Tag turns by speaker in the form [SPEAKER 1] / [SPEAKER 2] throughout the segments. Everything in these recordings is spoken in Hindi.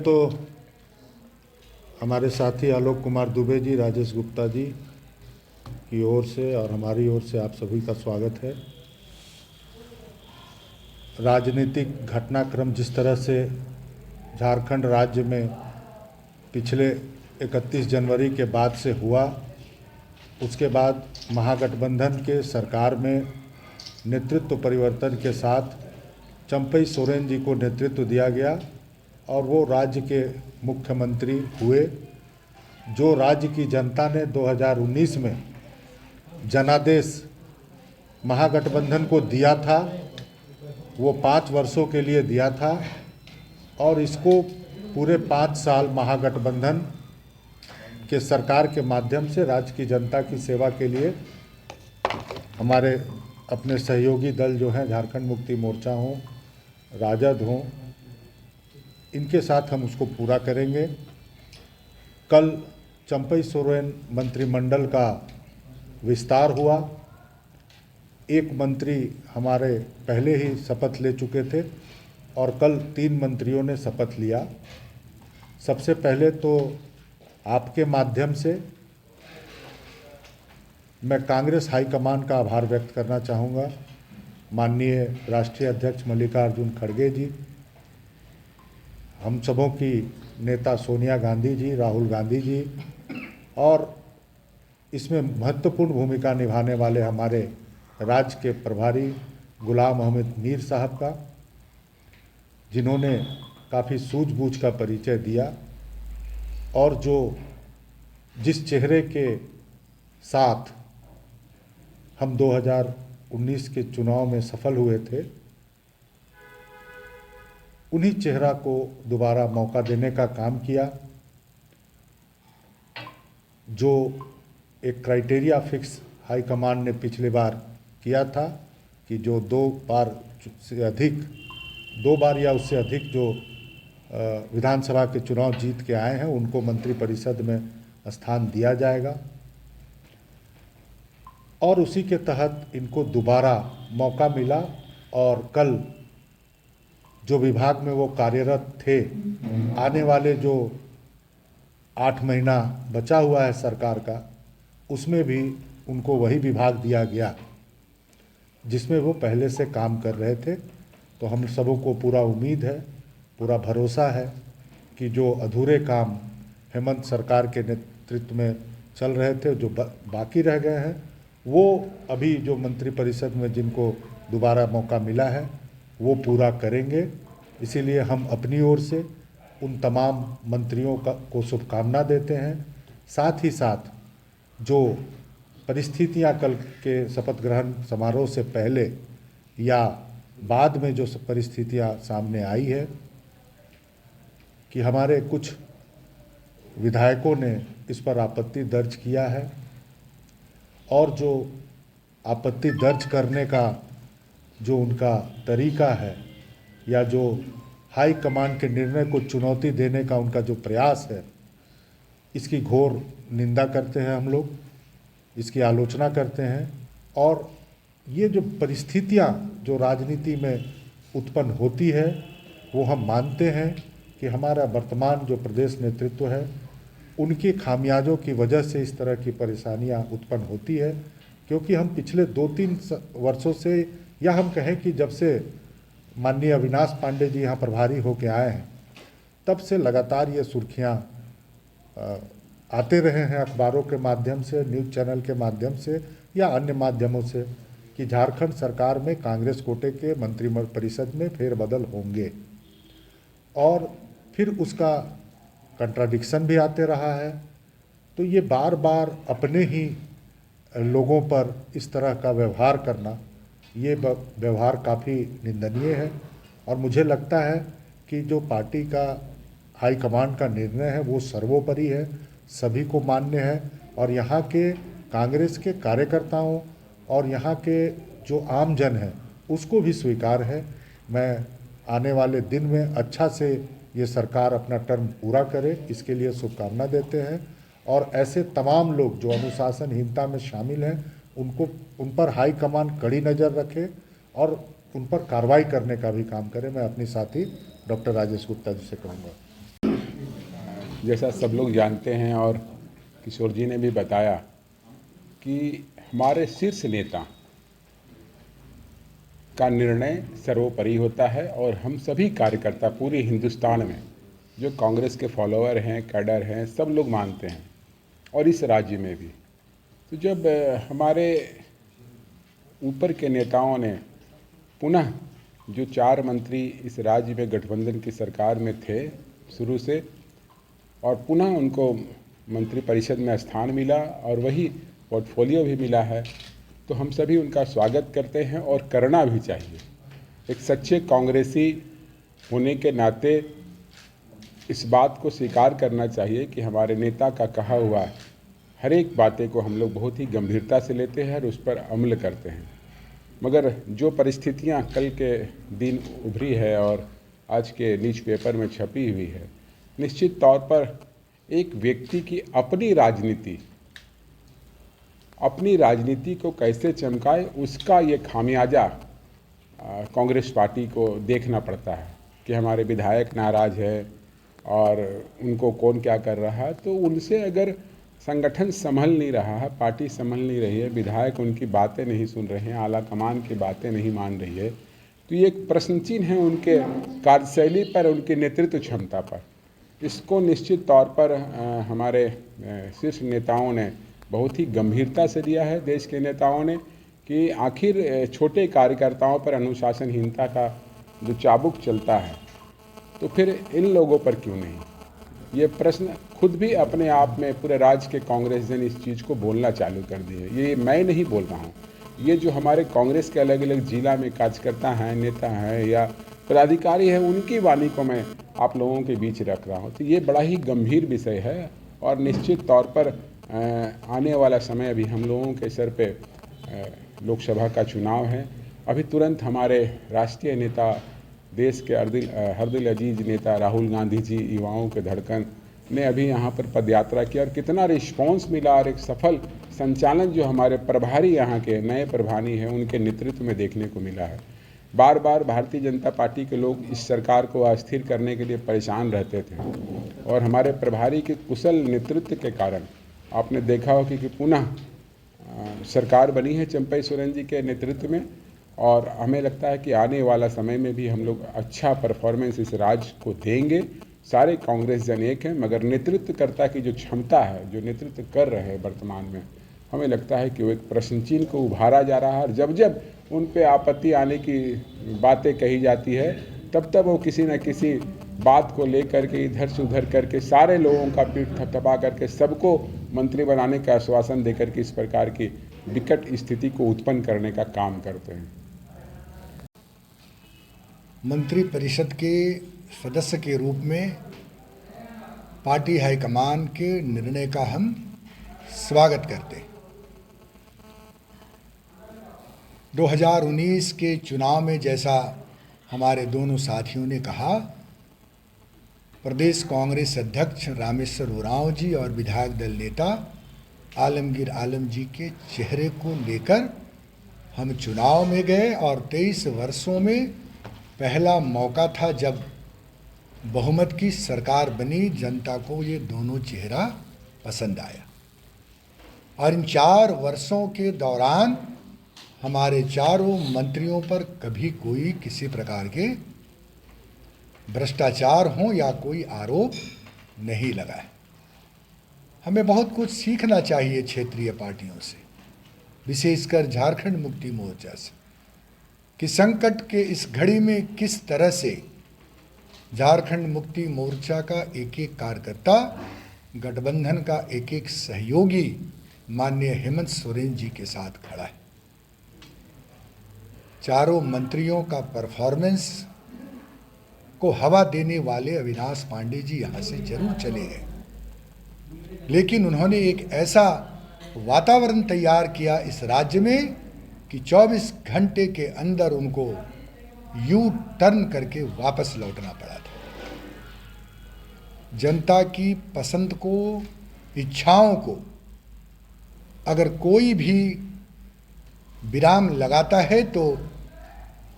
[SPEAKER 1] तो हमारे साथी आलोक कुमार दुबे जी, राजेश गुप्ता जी की ओर से और हमारी ओर से आप सभी का स्वागत है। राजनीतिक घटनाक्रम जिस तरह से झारखंड राज्य में पिछले 31 जनवरी के बाद से हुआ, उसके बाद महागठबंधन के सरकार में नेतृत्व परिवर्तन के साथ चंपई सोरेन जी को नेतृत्व दिया गया और वो राज्य के मुख्यमंत्री हुए। जो राज्य की जनता ने 2019 में जनादेश महागठबंधन को दिया था, वो 5 वर्षों के लिए दिया था और इसको पूरे 5 साल महागठबंधन के सरकार के माध्यम से राज्य की जनता की सेवा के लिए हमारे अपने सहयोगी दल जो हैं, झारखंड मुक्ति मोर्चा हों, राजद हों, इनके साथ हम उसको पूरा करेंगे। कल चंपई सोरेन मंत्रिमंडल का विस्तार हुआ। एक मंत्री हमारे पहले ही शपथ ले चुके थे और कल 3 मंत्रियों ने शपथ लिया। सबसे पहले तो आपके माध्यम से मैं कांग्रेस हाईकमान का आभार व्यक्त करना चाहूँगा। माननीय राष्ट्रीय अध्यक्ष मल्लिकार्जुन खड़गे जी, हम सबों की नेता सोनिया गांधी जी, राहुल गांधी जी और इसमें महत्वपूर्ण भूमिका निभाने वाले हमारे राज्य के प्रभारी गुलाम अहमद मीर साहब का, जिन्होंने काफ़ी सूझबूझ का परिचय दिया और जिस चेहरे के साथ हम 2019 के चुनाव में सफल हुए थे, उन्हीं चेहरा को दोबारा मौका देने का काम किया। जो एक क्राइटेरिया फिक्स हाईकमान ने पिछली बार किया था कि जो 2 बार या उससे अधिक जो विधानसभा के चुनाव जीत के आए हैं, उनको मंत्रिपरिषद में स्थान दिया जाएगा और उसी के तहत इनको दोबारा मौका मिला। और कल जो विभाग में वो कार्यरत थे, आने वाले जो 8 महीना बचा हुआ है सरकार का, उसमें भी उनको वही विभाग दिया गया जिसमें वो पहले से काम कर रहे थे। तो हम सबों को पूरा उम्मीद है, पूरा भरोसा है कि जो अधूरे काम हेमंत सरकार के नेतृत्व में चल रहे थे, जो बाकी रह गए हैं, वो अभी जो मंत्रिपरिषद में जिनको दोबारा मौका मिला है वो पूरा करेंगे। इसीलिए हम अपनी ओर से उन तमाम मंत्रियों को शुभकामना देते हैं। साथ ही साथ जो परिस्थितियां कल के शपथ ग्रहण समारोह से पहले या बाद में जो परिस्थितियां सामने आई है कि हमारे कुछ विधायकों ने इस पर आपत्ति दर्ज किया है और जो आपत्ति दर्ज करने का जो उनका तरीका है या जो हाई कमान के निर्णय को चुनौती देने का उनका जो प्रयास है, इसकी घोर निंदा करते हैं हम लोग, इसकी आलोचना करते हैं। और ये जो परिस्थितियां जो राजनीति में उत्पन्न होती है, वो हम मानते हैं कि हमारा वर्तमान जो प्रदेश नेतृत्व है, उनकी खामियाजों की वजह से इस तरह की परेशानियां उत्पन्न होती है। क्योंकि हम पिछले 2-3 वर्षों से, या हम कहें कि जब से माननीय अविनाश पांडे जी यहाँ प्रभारी होकर आए हैं, तब से लगातार ये सुर्खियाँ आते रहे हैं अखबारों के माध्यम से, न्यूज़ चैनल के माध्यम से या अन्य माध्यमों से कि झारखंड सरकार में कांग्रेस कोटे के मंत्रिपरिषद में फेरबदल होंगे और फिर उसका कंट्राडिक्शन भी आते रहा है। तो ये बार बार अपने ही लोगों पर इस तरह का व्यवहार करना, ये व्यवहार काफ़ी निंदनीय है और मुझे लगता है कि जो पार्टी का हाईकमान का निर्णय है वो सर्वोपरि है, सभी को मान्य है और यहाँ के कांग्रेस के कार्यकर्ताओं और यहाँ के जो आम जन है उसको भी स्वीकार है। मैं आने वाले दिन में अच्छा से ये सरकार अपना टर्म पूरा करे, इसके लिए शुभकामना देते हैं और ऐसे तमाम लोग जो अनुशासनहीनता में शामिल हैं, उन पर हाई कमान कड़ी नज़र रखे और उन पर कार्रवाई करने का भी काम करे। मैं अपनी साथी डॉक्टर राजेश गुप्ता जी से कहूँगा।
[SPEAKER 2] जैसा सब लोग जानते हैं और किशोर जी ने भी बताया कि हमारे शीर्ष नेता का निर्णय सर्वोपरि होता है और हम सभी कार्यकर्ता पूरे हिंदुस्तान में जो कांग्रेस के फॉलोअर हैं, कैडर हैं, सब लोग मानते हैं और इस राज्य में भी। तो जब हमारे ऊपर के नेताओं ने पुनः जो 4 मंत्री इस राज्य में गठबंधन की सरकार में थे शुरू से, और पुनः उनको मंत्रिपरिषद में स्थान मिला और वही पोर्टफोलियो भी मिला है, तो हम सभी उनका स्वागत करते हैं और करना भी चाहिए। एक सच्चे कांग्रेसी होने के नाते इस बात को स्वीकार करना चाहिए कि हमारे नेता का कहा हुआ हर एक बातें को हम लोग बहुत ही गंभीरता से लेते हैं और उस पर अमल करते हैं। मगर जो परिस्थितियां कल के दिन उभरी है और आज के न्यूज़पेपर में छपी हुई है, निश्चित तौर पर एक व्यक्ति की अपनी राजनीति को कैसे चमकाए, उसका ये खामियाजा कांग्रेस पार्टी को देखना पड़ता है कि हमारे विधायक नाराज़ है और उनको कौन क्या कर रहा है। तो उनसे अगर संगठन संभल नहीं रहा है, पार्टी संभल नहीं रही है, विधायक उनकी बातें नहीं सुन रहे हैं, आला कमान की बातें नहीं मान रही है, तो ये एक प्रश्न चिन्ह है उनके कार्यशैली पर, उनकी नेतृत्व क्षमता पर। इसको निश्चित तौर पर हमारे शीर्ष नेताओं ने बहुत ही गंभीरता से लिया है, देश के नेताओं ने, कि आखिर छोटे कार्यकर्ताओं पर अनुशासनहीनता का जो चाबुक चलता है तो फिर इन लोगों पर क्यों नहीं। ये प्रश्न खुद भी अपने आप में पूरे राज्य के कांग्रेस जन इस चीज़ को बोलना चालू कर दिए। ये मैं नहीं बोल रहा हूँ, ये जो हमारे कांग्रेस के अलग अलग जिला में कार्यकर्ता हैं, नेता हैं या पदाधिकारी हैं, उनकी वाणी को मैं आप लोगों के बीच रख रहा हूँ। तो ये बड़ा ही गंभीर विषय है और निश्चित तौर पर आने वाला समय अभी हम लोगों के सर पे लोकसभा का चुनाव है। अभी तुरंत हमारे राष्ट्रीय नेता, देश के हरदिल अजीज नेता राहुल गांधी जी, युवाओं के धड़कन ने अभी यहाँ पर पदयात्रा की और कितना रिस्पांस मिला और एक सफल संचालन जो हमारे प्रभारी यहाँ के नए प्रभारी हैं उनके नेतृत्व में देखने को मिला है। बार बार भारतीय जनता पार्टी के लोग इस सरकार को अस्थिर करने के लिए परेशान रहते थे और हमारे प्रभारी के कुशल नेतृत्व के कारण आपने देखा हो कि पुनः सरकार बनी है चंपई सोरेन जी के नेतृत्व में, और हमें लगता है कि आने वाला समय में भी हम लोग अच्छा परफॉर्मेंस इस राज्य को देंगे। सारे कांग्रेस जन एक हैं, मगर नेतृत्वकर्ता की जो क्षमता है, जो नेतृत्व कर रहे हैं वर्तमान में, हमें लगता है कि वो एक प्रश्न चिन्ह को उभारा जा रहा है। और जब जब उन पे आपत्ति आने की बातें कही जाती है, तब तब वो किसी न किसी बात को लेकर के इधर से उधर करके सारे लोगों का पीठ थपथपा करके सबको मंत्री बनाने का आश्वासन देकर के इस प्रकार की विकट स्थिति को उत्पन्न करने का काम करते हैं।
[SPEAKER 3] मंत्रिपरिषद के सदस्य के रूप में पार्टी हाईकमान के निर्णय का हम स्वागत करते हैं। 2019 के चुनाव में जैसा हमारे दोनों साथियों ने कहा, प्रदेश कांग्रेस अध्यक्ष रामेश्वर उरांव जी और विधायक दल नेता आलमगीर आलम जी के चेहरे को लेकर हम चुनाव में गए और 23 वर्षों में पहला मौका था जब बहुमत की सरकार बनी। जनता को ये दोनों चेहरा पसंद आया और इन 4 वर्षों के दौरान हमारे चारों मंत्रियों पर कभी कोई किसी प्रकार के भ्रष्टाचार हो या कोई आरोप नहीं लगा है। हमें बहुत कुछ सीखना चाहिए क्षेत्रीय पार्टियों से, विशेषकर झारखंड मुक्ति मोर्चा से, कि संकट के इस घड़ी में किस तरह से झारखंड मुक्ति मोर्चा का एक एक कार्यकर्ता, गठबंधन का एक एक सहयोगी माननीय हेमंत सोरेन जी के साथ खड़ा है। चारों मंत्रियों का परफॉर्मेंस को हवा देने वाले अविनाश पांडे जी यहाँ से जरूर चले गए, लेकिन उन्होंने एक ऐसा वातावरण तैयार किया इस राज्य में कि 24 घंटे के अंदर उनको यू टर्न करके वापस लौटना पड़ा था। जनता की पसंद को, इच्छाओं को अगर कोई भी विराम लगाता है तो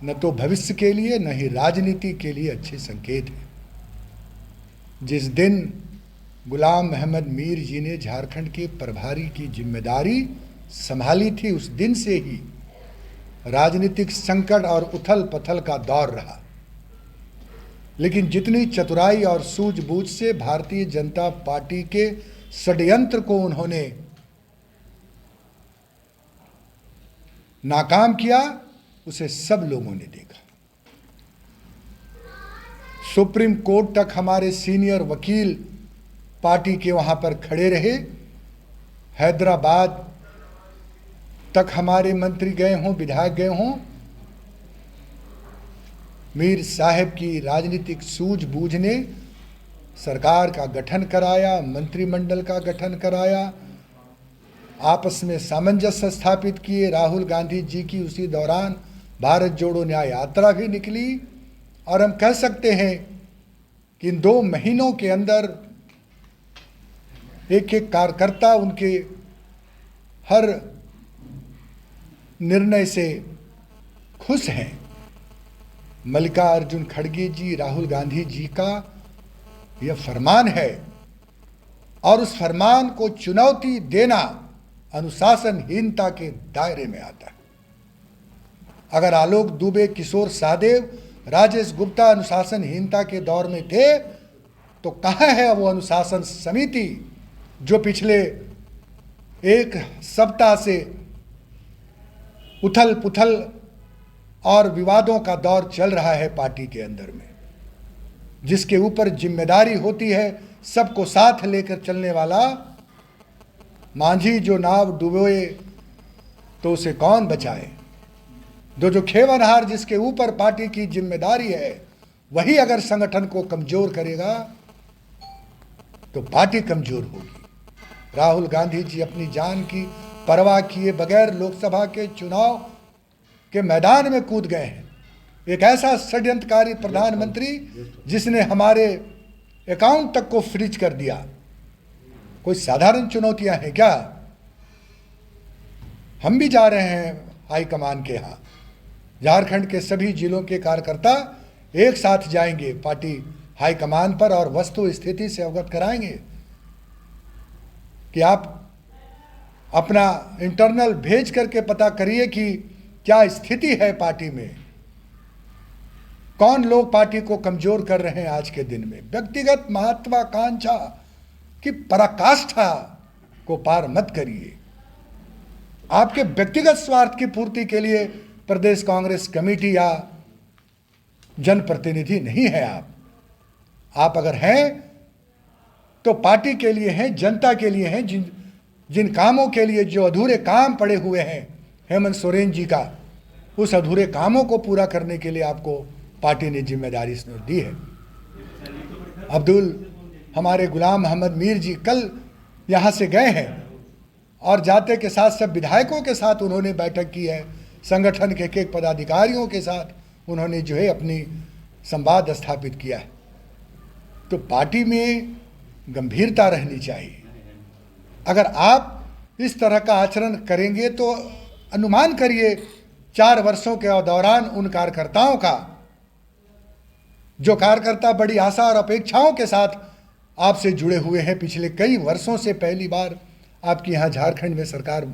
[SPEAKER 3] न तो भविष्य के लिए न ही राजनीति के लिए अच्छे संकेत है। जिस दिन गुलाम अहमद मीर जी ने झारखंड के प्रभारी की जिम्मेदारी संभाली थी, उस दिन से ही राजनीतिक संकट और उथल पथल का दौर रहा। लेकिन जितनी चतुराई और सूझबूझ से भारतीय जनता पार्टी के षड्यंत्र को उन्होंने नाकाम किया, उसे सब लोगों ने देखा। सुप्रीम कोर्ट तक हमारे सीनियर वकील पार्टी के वहां पर खड़े रहे, हैदराबाद तक हमारे मंत्री गए हों, विधायक गए हों। मीर साहब की राजनीतिक सूझबूझ ने सरकार का गठन कराया, मंत्रिमंडल का गठन कराया, आपस में सामंजस्य स्थापित किए। राहुल गांधी जी की उसी दौरान भारत जोड़ो न्याय यात्रा भी निकली, और हम कह सकते हैं कि इन 2 महीनों के अंदर एक एक कार्यकर्ता उनके हर निर्णय से खुश हैं। मल्लिकार्जुन खड़गे जी, राहुल गांधी जी का यह फरमान है, और उस फरमान को चुनौती देना अनुशासनहीनता के दायरे में आता है। अगर आलोक दुबे, किशोर साहदेव, राजेश गुप्ता अनुशासनहीनता के दौर में थे, तो कहाँ है वो अनुशासन समिति जो पिछले 1 सप्ताह से उथल पुथल और विवादों का दौर चल रहा है पार्टी के अंदर में, जिसके ऊपर जिम्मेदारी होती है सबको साथ लेकर चलने वाला। मांझी जो नाव डूबे तो उसे कौन बचाए। जो खेवनहार जिसके ऊपर पार्टी की जिम्मेदारी है, वही अगर संगठन को कमजोर करेगा तो पार्टी कमजोर होगी। राहुल गांधी जी अपनी जान की परवाह किए बगैर लोकसभा के चुनाव के मैदान में कूद गए हैं। एक ऐसा षड्यंत्रकारी प्रधानमंत्री जिसने हमारे अकाउंट तक को फ्रीज कर दिया। कोई साधारण चुनौतियां हैं क्या? हम भी जा रहे हैं हाईकमान के यहाँ। झारखंड के सभी जिलों के कार्यकर्ता एक साथ जाएंगे पार्टी हाईकमान पर और वस्तु स्थिति से अवगत कराएंगे कि आप अपना इंटरनल भेज करके पता करिए कि क्या स्थिति है पार्टी में, कौन लोग पार्टी को कमजोर कर रहे हैं आज के दिन में। व्यक्तिगत महत्वाकांक्षा की पराकाष्ठा को पार मत करिए। आपके व्यक्तिगत स्वार्थ की पूर्ति के लिए प्रदेश कांग्रेस कमेटी या जनप्रतिनिधि नहीं है आप अगर हैं तो पार्टी के लिए हैं, जनता के लिए हैं। जिन कामों के लिए जो अधूरे काम पड़े हुए हैं हेमंत सोरेन जी का, उस अधूरे कामों को पूरा करने के लिए आपको पार्टी ने जिम्मेदारी दी है। हमारे गुलाम अहमद मीर जी कल यहाँ से गए हैं और जाते के साथ सब विधायकों के साथ उन्होंने बैठक की है, संगठन के एक पदाधिकारियों के साथ उन्होंने जो है अपनी संवाद स्थापित किया है। तो पार्टी में गंभीरता रहनी चाहिए। अगर आप इस तरह का आचरण करेंगे तो अनुमान करिए 4 वर्षों के दौरान उन कार्यकर्ताओं का, जो कार्यकर्ता बड़ी आशा और अपेक्षाओं के साथ आपसे जुड़े हुए हैं, पिछले कई वर्षों से पहली बार आपकी यहाँ झारखंड में सरकार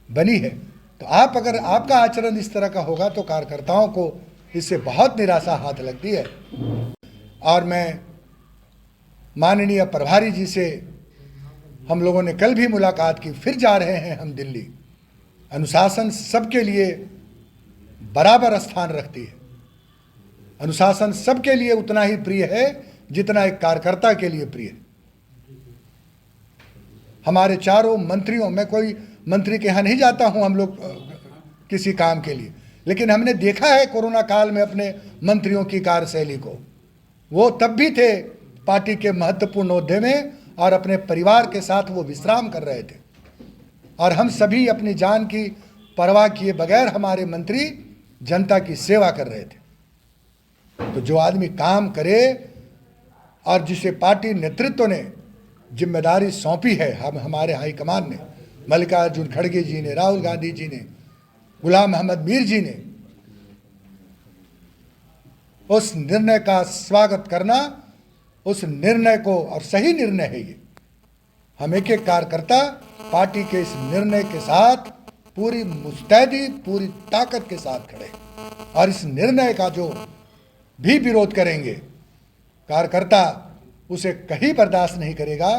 [SPEAKER 3] बनी है, तो आप अगर आपका आचरण इस तरह का होगा तो कार्यकर्ताओं को इससे बहुत निराशा हाथ लगती है। और मैं माननीय प्रभारी जी से हम लोगों ने कल भी मुलाकात की, फिर जा रहे हैं हम दिल्ली। अनुशासन सबके लिए बराबर स्थान रखती है। अनुशासन सबके लिए उतना ही प्रिय है जितना एक कार्यकर्ता के लिए प्रिय है। हमारे चारों मंत्रियों, मैं कोई मंत्री के यहाँ नहीं जाता हूँ हम लोग किसी काम के लिए, लेकिन हमने देखा है कोरोना काल में अपने मंत्रियों की कार्यशैली को। वो तब भी थे पार्टी के महत्वपूर्ण ओहदे में और अपने परिवार के साथ वो विश्राम कर रहे थे, और हम सभी अपनी जान की परवाह किए बगैर हमारे मंत्री जनता की सेवा कर रहे थे। तो जो आदमी काम करे और जिसे पार्टी नेतृत्व ने जिम्मेदारी सौंपी है, हमारे हाईकमान ने, मल्लिकार्जुन खड़गे जी ने, राहुल गांधी जी ने, गुलाम अहमद मीर जी ने, उस निर्णय का स्वागत करना, उस निर्णय को, और सही निर्णय है ये, हम एक एक कार्यकर्ता पार्टी के इस निर्णय के साथ पूरी मुस्तैदी, पूरी ताकत के साथ खड़े और इस निर्णय का जो भी विरोध करेंगे कार्यकर्ता उसे कहीं बर्दाश्त नहीं करेगा।